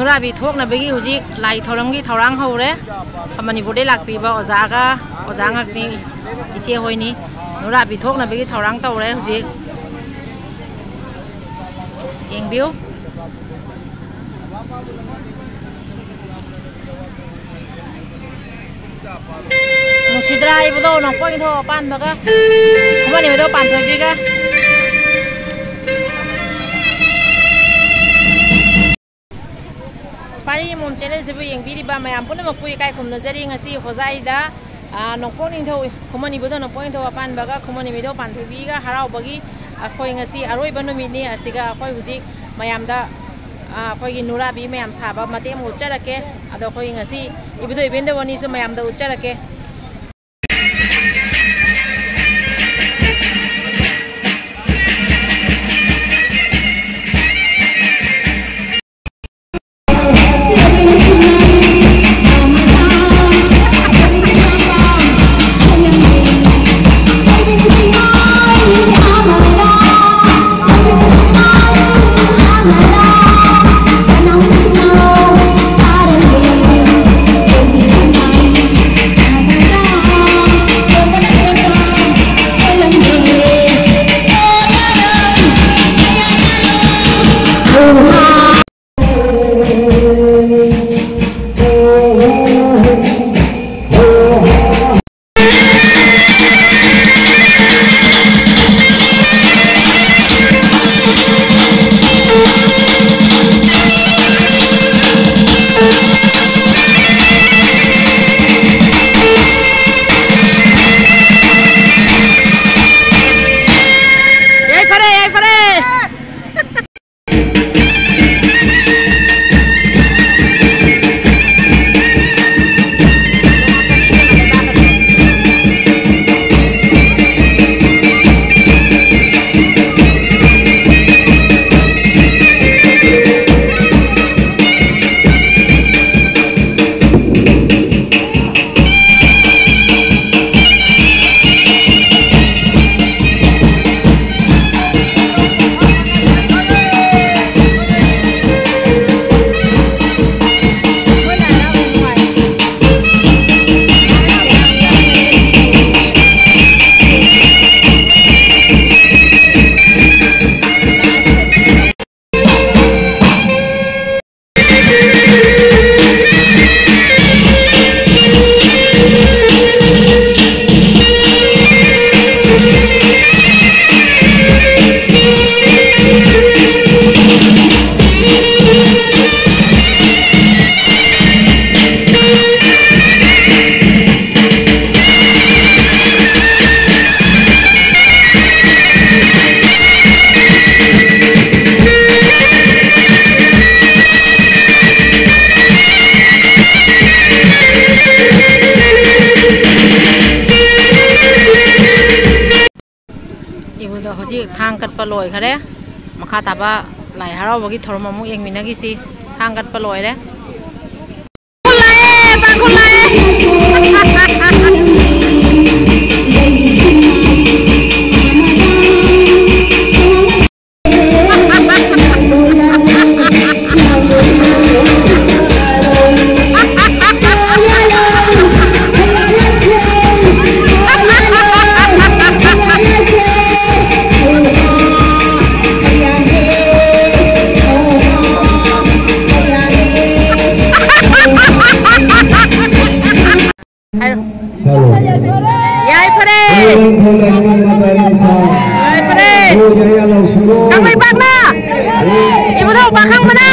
नुराबी थोकनबगी हुजिक लाई थौरमगी थौरांग हौरे मणिपुरदे लाक्पीबा ओजा ngakni इचे होइनी नुराबी थोकनबगी थौरांग तौरे हुजिक येंगबिउ मुसिद्रा इबदो नंपोइ थो पानबगा खमनि बदो पानथबिगा पारी मोम चैनल जेबो येंगबिरिबा मयाम पुनमक पुइ काय खुमनजरी ngasi होजाइदा नंपोइ निथौ खमनि बदो नंपोइ थो पानबगा खमनि बदो पानथबिगा हरावबगी अखोइ ngasi अरोइबा नुमिनि असिगा अखोइ हुजिक मयामदा अखोइगी नुराबी मयाम साबा मतेम उच्चरके अदो अखोइ ngasi इबदो इबेंदे वनिसु मयामदा उच्चरके थांग कटपा लोय खरे मखा ताबा लाई हरावबगी थोरम अमुक येंगमिनागिसि थांग कटपा Loyare Yaifare, Kang Lipakna, ebuthow pakhangbana,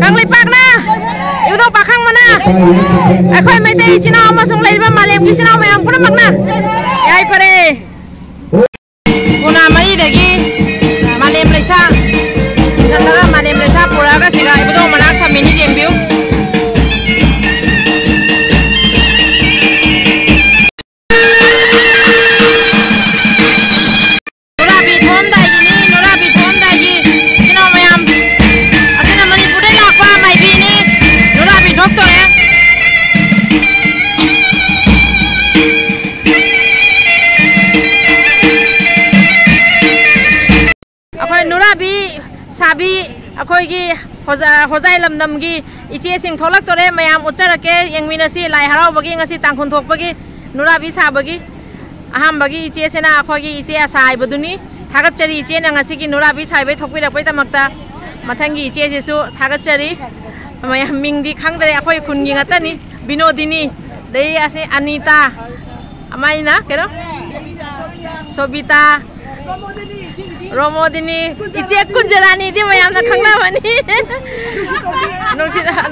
Kang Lipakna, ebuthow pakhangbana, Aikhoi Meetei Ichinaw amasung leiriba malemgi ichinaw mayam punamakna, Yaifare, Kuna maridagi malem leisa, sinthalaga malem leisa puraga siga ebuthow manak thamini yengbiu. Sabi अखोगी ngasi hojai lamdamgi iche sing tholak tore mayam ucharake yengminasi lai harawbagi ngasi tangkhun thokpagi nurabi sabagi ahambagi iche sena akhogi iche asai baduni thagachari iche na ngasi ki nurabi saibai thokpirapai tamakta mathangi iche jesu thagachari mayam mingdi khangdare akhoi khungi ngatani binodini dei ase anita amaina kero sobita Romodini iche kunjarani di mayam na khangna mani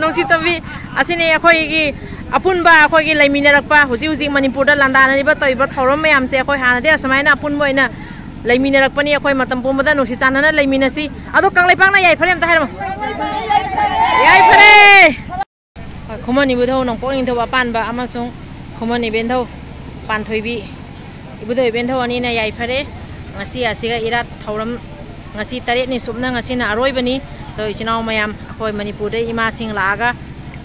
nongsi tobi asini akhoi gi apunba akhoi gi laiminarakpa huji manipur da landana ni ba toiba thorom mayam se akhoi hana de asmaina apun boina laiminarakpani akhoi matam pumada nongsi chanana laiminasi ado kanglai na yaifare am ta haram yaifare khumani budho nong poning tho pan ba amasung khumani bendho pan thoibi ibudho bendho ani na yaifare ngasi asiga irat thoram ngasi taret ni subna ngasi na aroi bani to ichinau mayam akhoi manipur de ima sing laaga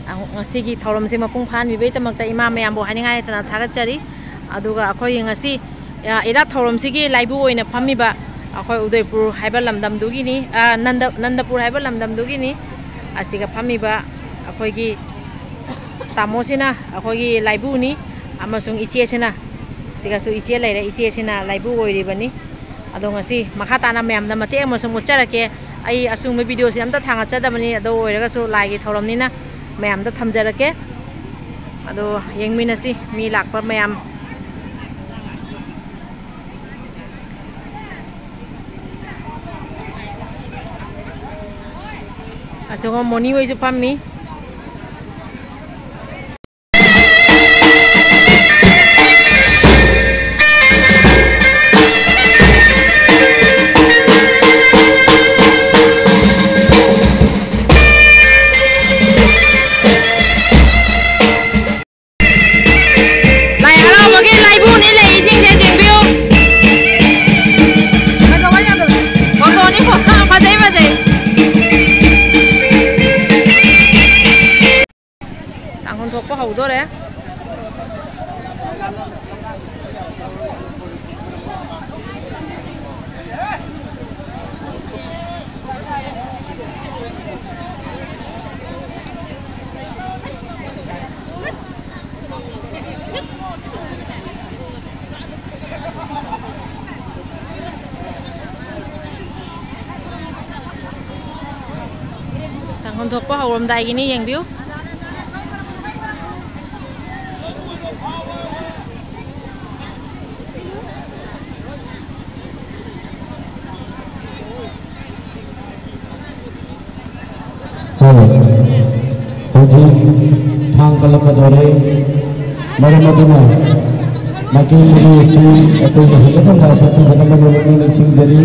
ngasi gi thoram se mapung phan bi bai tamakta ima mayam bo haningai tana thagachari aduga akhoi ngasi irat thoram sigi laibu oina phammi ba akhoi udaipur haiba lamdam dugi ni nandapur haiba lamdam dugi ni asiga phammi ba akhoi gi tamosina akhoi gi laibu ni amasung iche sina siga su iche laira iche sina laibu oiri bani ado ngasi makhatana mayam da mate amasung ucharake ai asung me video se amta thanga chadabani ado oiraga su laigi thoramnina mayam da thamjarake ado yengminasi mi lakpa mayam asung moni wei ju pammi thokpa haudore tang thokpa hauram dai gini yengbiu Hoji thang kalakadore maramaduna maki si atau jahitan lah satu nama orang sing dari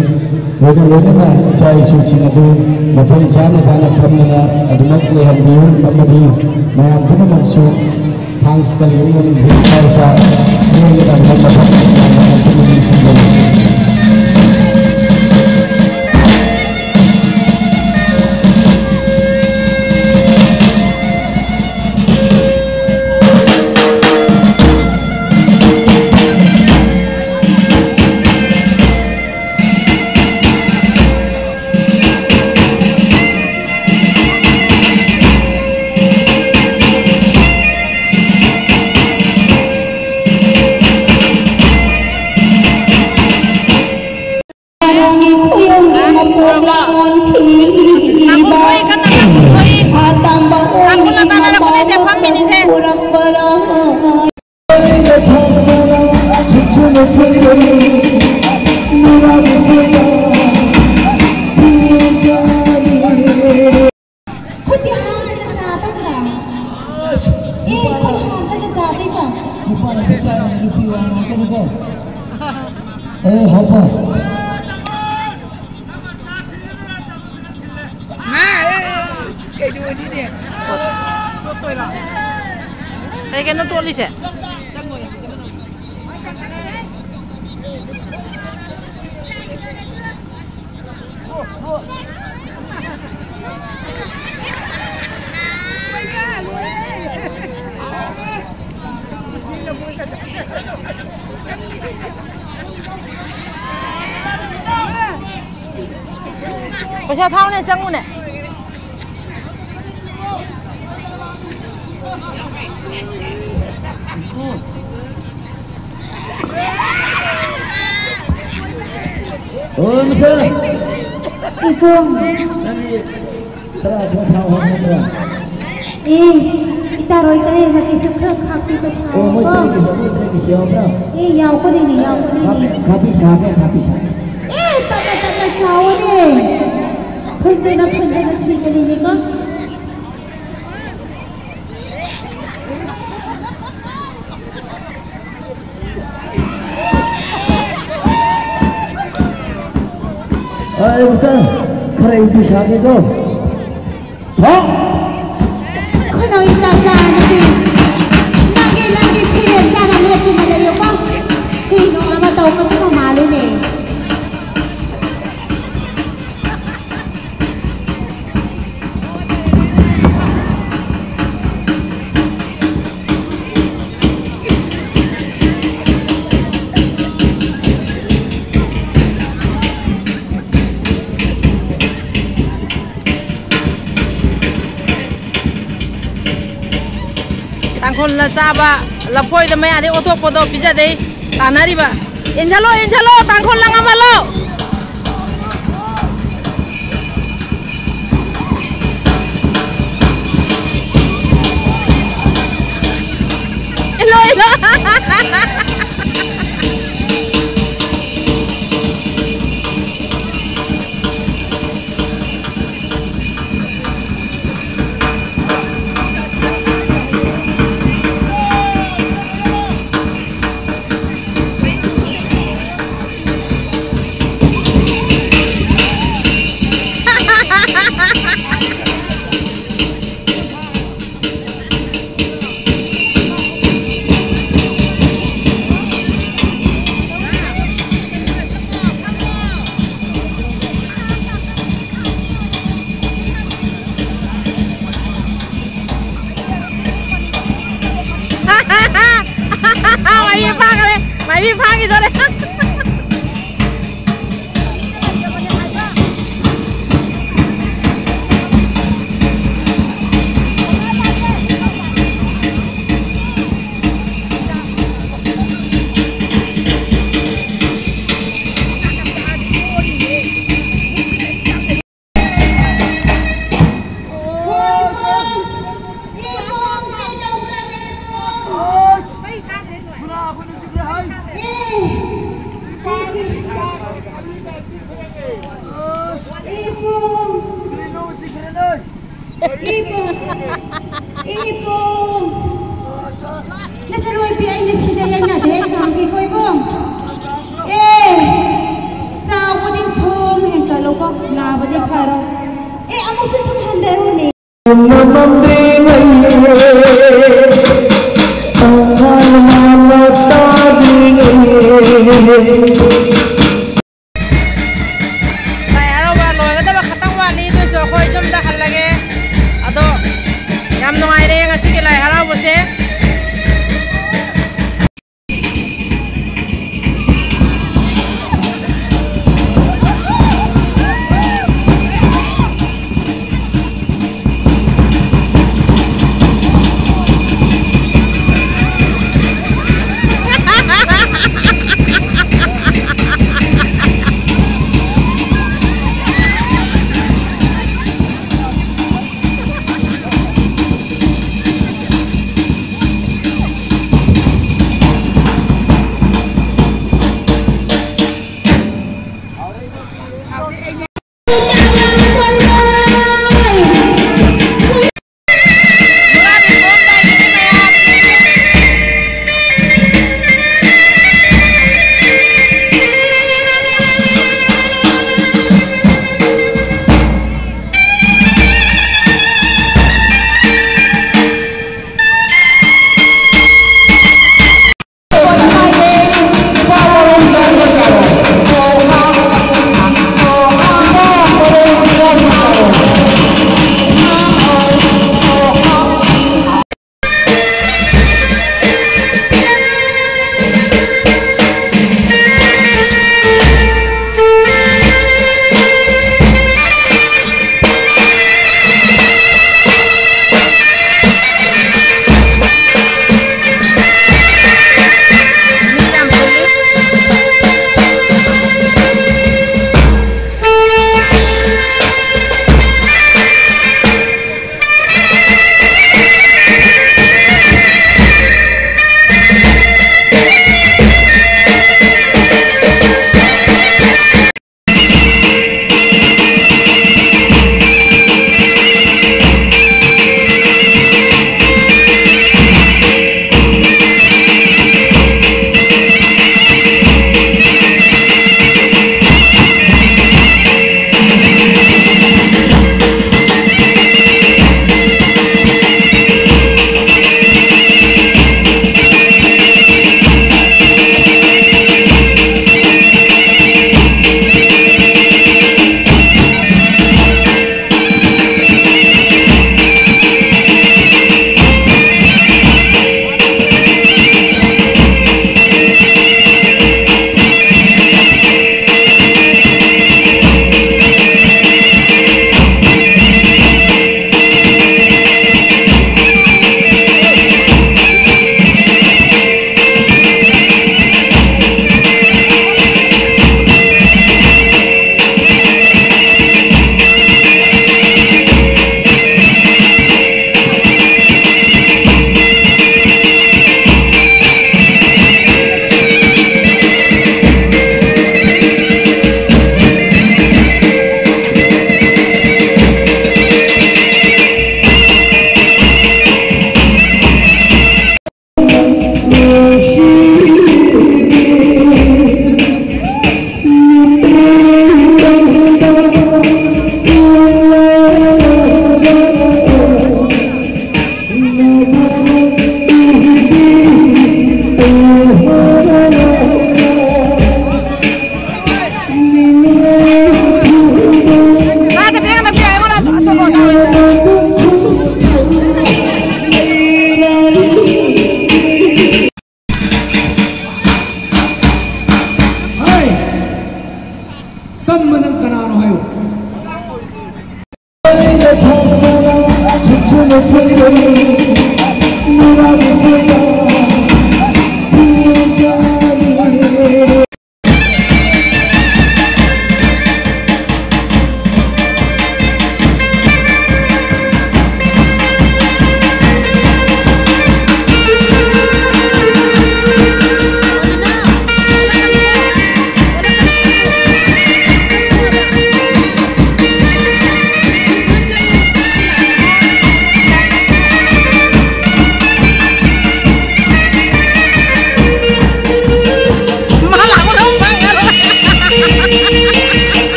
orang cai suci nadu mafan sana sana pernah adumak lehan biu amadi mayam pun masuk thang sekali orang sing saya ini adalah mafan sing dari Kayak kena tulis ya? Pasal tahu ni, jangan ni. Oh, mister. Ipong. Terus tahu apa? Itaroy ka eh, mag-ijukrok, happy ba tayo? Oh, mo tadi siapa? Yaw ko din eh, yaw ko din eh. Kapi sana. Tama tawa din. Punjay na sige din ko. Ay, mister. Kaya ibu sana ko. So. Khunau isa sa natin. Lagi pilih sana lihat di mana yo bang. Kino nga tahu ka kung malin eh. Tangkol na saba, lapoy na may adi oto podo pizza day, tanari ba? Injalo, tangkol lang amalo. Ilo. Mày phá gì rồi đấy. Ipong. Nasaroy pi ay nasidayan na din kami ko ipong. Sa puding som hengkalo ko na badi faro. Amo sa sumhandero ni. nungai re ngasi ke lai harau bose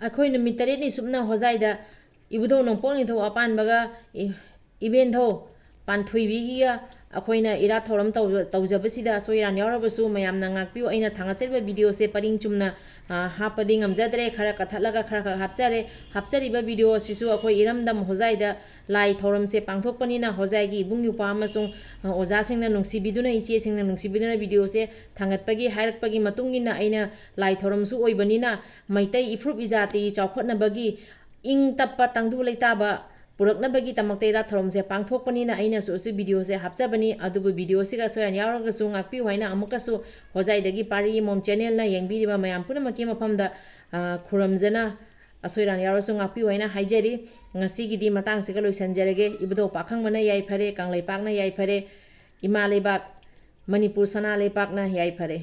अखोई नुमित तरेनी सुमना होजाइदा इबुधौ नोंपोंग निथौ अपान बगा इबेंथौ पांथुइबिगिगा अखोइना इरा थौरम तौजबसिदा सोइरान यावरबसु मयामना ngakpiu aina thangacherba video se paring chumna hapadi ngamjadre khara kathatlaga khara hapchariba video sisu akhoi iramdam hojaida lai thoram se pangthokpanina hojai gi bungyupa amasung oja singna nungsibiduna iche singna nungsibiduna video se thangatpagi hairakpagi matungina aina lai thoram su oibanina maitai ifrup izati chawkhotnabagi ing tappa tangdu leitaba पुरकनबगी तमक्ते रा थोरम से पांगथोकपनिना आइना सु वीडियो से हापचाबनी अदुबु वीडियो सिगा सोयन यावरगसु ngakpi होइना अमुकसु होजाइदगी पारी मोम चैनल ना यंगबिरिबा मयाम पुनमकी मफमदा खुरमजना असोइरान यावरसु ngakpi होइना हाइजेरी ngasiगिदी मतंग सिगा लोइसनजरगे इबुधौ पाखंगबना याइफरे कांगलैपाकना याइफरे इमा लेबाक मणिपुर सना लेपाकना याइफरे।